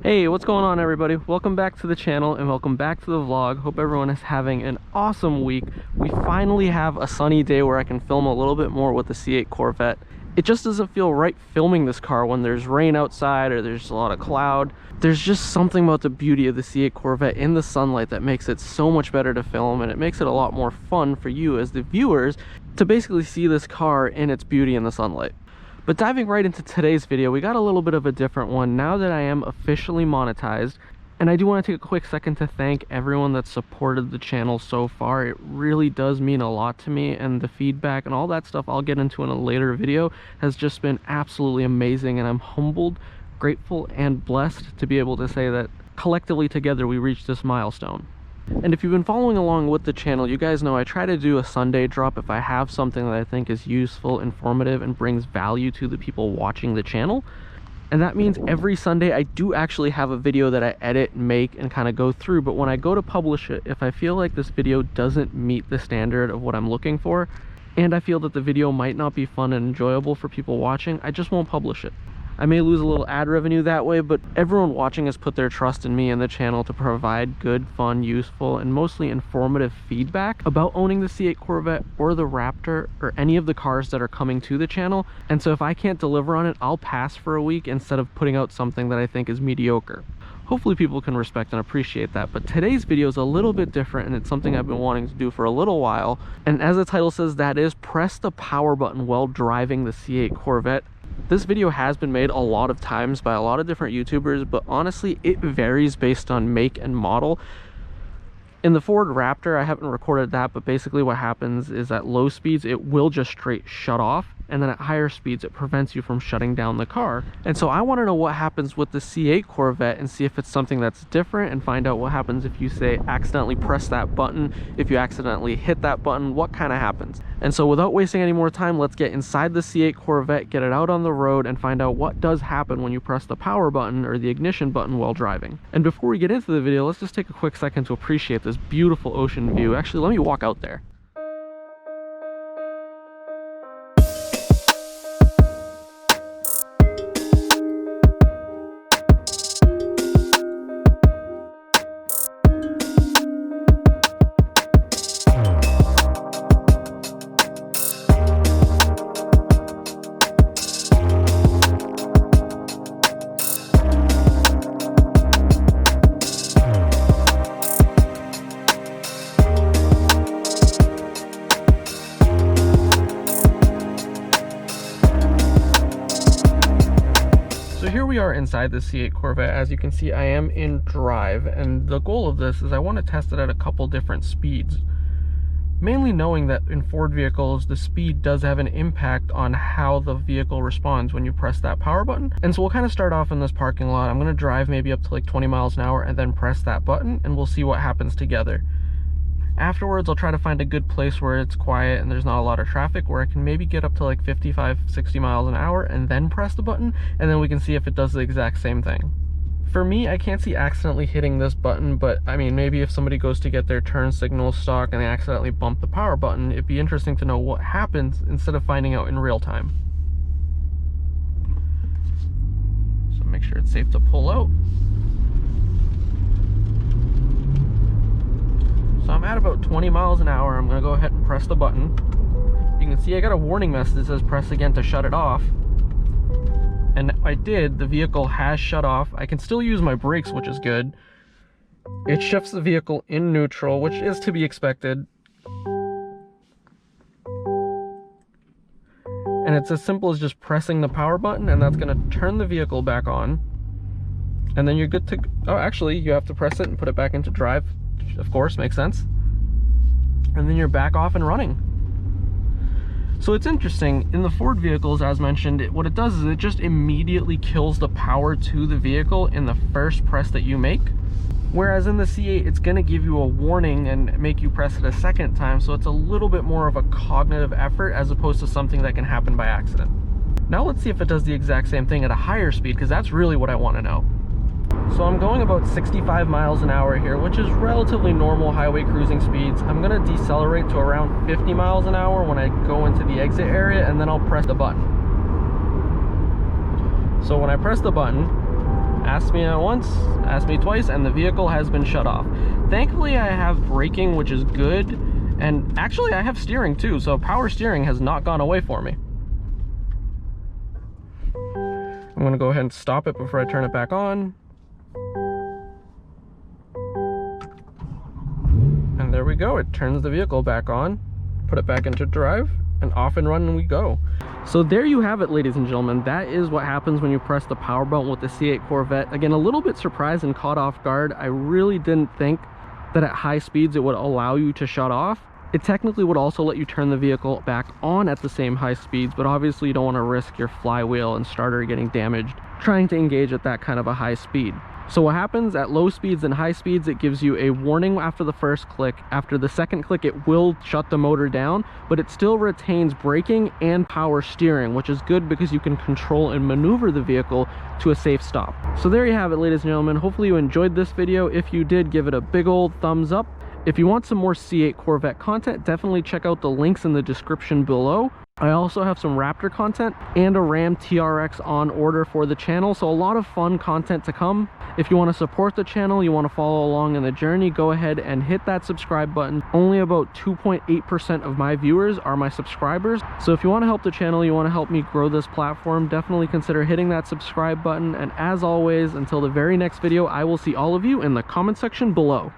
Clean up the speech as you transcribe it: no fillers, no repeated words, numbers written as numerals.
Hey, what's going on everybody? Welcome back to the channel and welcome back to the vlog. Hope everyone is having an awesome week. We finally have a sunny day where I can film a little bit more with the C8 Corvette. It just doesn't feel right filming this car when there's rain outside or there's a lot of cloud. There's just something about the beauty of the C8 Corvette in the sunlight that makes it so much better to film, and it makes it a lot more fun for you as the viewers to basically see this car in its beauty in the sunlight. But diving right into today's video, we got a little bit of a different one now that I am officially monetized. And I do want to take a quick second to thank everyone that's supported the channel so far. It really does mean a lot to me, and the feedback and all that stuff I'll get into in a later video has just been absolutely amazing, and I'm humbled, grateful, and blessed to be able to say that collectively together we reached this milestone. And if you've been following along with the channel, you guys know I try to do a Sunday drop if I have something that I think is useful, informative, and brings value to the people watching the channel. And that means every Sunday I do actually have a video that I edit, make, and kind of go through. But when I go to publish it, if I feel like this video doesn't meet the standard of what I'm looking for, and I feel that the video might not be fun and enjoyable for people watching, I just won't publish it. I may lose a little ad revenue that way, but everyone watching has put their trust in me and the channel to provide good, fun, useful, and mostly informative feedback about owning the C8 Corvette or the Raptor or any of the cars that are coming to the channel. And so if I can't deliver on it, I'll pass for a week instead of putting out something that I think is mediocre. Hopefully people can respect and appreciate that. But today's video is a little bit different, and it's something I've been wanting to do for a little while. And as the title says, that is press the power button while driving the C8 Corvette. This video has been made a lot of times by a lot of different YouTubers, but honestly it varies based on make and model. In the Ford Raptor, I haven't recorded that, but basically what happens is at low speeds it will just straight shut off, and then at higher speeds it prevents you from shutting down the car. And so I want to know what happens with the C8 Corvette and see if it's something that's different, and find out what happens if you say accidentally press that button, if you accidentally hit that button, what kind of happens. And so without wasting any more time, let's get inside the C8 Corvette, get it out on the road, and find out what does happen when you press the power button or the ignition button while driving. And before we get into the video, let's just take a quick second to appreciate this beautiful ocean view. Actually, let me walk out there. We are inside the C8 Corvette. As you can see, I am in drive, and the goal of this is I want to test it at a couple different speeds, mainly knowing that in Ford vehicles the speed does have an impact on how the vehicle responds when you press that power button. And so we'll kind of start off in this parking lot. I'm going to drive maybe up to like 20 miles an hour and then press that button, and we'll see what happens together. Afterwards, I'll try to find a good place where it's quiet and there's not a lot of traffic, where I can maybe get up to like 55-60 miles an hour and then press the button, and then we can see if it does the exact same thing. For me, I can't see accidentally hitting this button, but I mean, maybe if somebody goes to get their turn signal stock and they accidentally bump the power button, it'd be interesting to know what happens instead of finding out in real time. So make sure it's safe to pull out. So I'm at about 20 miles an hour. I'm going to go ahead and press the button. You can see I got a warning message that says press again to shut it off. And I did. The vehicle has shut off. I can still use my brakes, which is good. It shifts the vehicle in neutral, which is to be expected. And it's as simple as just pressing the power button, and that's going to turn the vehicle back on. And then you're good to... Oh, actually, you have to press it and put it back into drive. Of course, makes sense. And then you're back off and running. So it's interesting, in the Ford vehicles, as mentioned, what it does is it just immediately kills the power to the vehicle in the first press that you make. Whereas in the C8, it's going to give you a warning and make you press it a second time, so it's a little bit more of a cognitive effort as opposed to something that can happen by accident. Now let's see if it does the exact same thing at a higher speed, because that's really what I want to know. So I'm going about 65 miles an hour here, which is relatively normal highway cruising speeds. I'm going to decelerate to around 50 miles an hour when I go into the exit area, and then I'll press the button. So when I press the button, Asked me once, asked me twice, and the vehicle has been shut off. Thankfully, I have braking, which is good, and actually I have steering too, so power steering has not gone away for me. I'm gonna go ahead and stop it before I turn it back on. And there we go, it turns the vehicle back on, put it back into drive, and off and running we go. So there you have it, ladies and gentlemen. That is what happens when you press the power button with the C8 Corvette. Again, a little bit surprised and caught off guard. I really didn't think that at high speeds it would allow you to shut off. It technically would also let you turn the vehicle back on at the same high speeds, but obviously you don't want to risk your flywheel and starter getting damaged trying to engage at that kind of a high speed. So what happens at low speeds and high speeds, it gives you a warning after the first click. After the second click, it will shut the motor down, but it still retains braking and power steering, which is good because you can control and maneuver the vehicle to a safe stop. So there you have it, ladies and gentlemen. Hopefully you enjoyed this video. If you did, give it a big old thumbs up. If you want some more C8 Corvette content, definitely check out the links in the description below. I also have some Raptor content and a Ram TRX on order for the channel, so a lot of fun content to come. If you want to support the channel, you want to follow along in the journey, go ahead and hit that subscribe button. Only about 2.8% of my viewers are my subscribers, so if you want to help the channel, you want to help me grow this platform, definitely consider hitting that subscribe button. And as always, until the very next video, I will see all of you in the comment section below.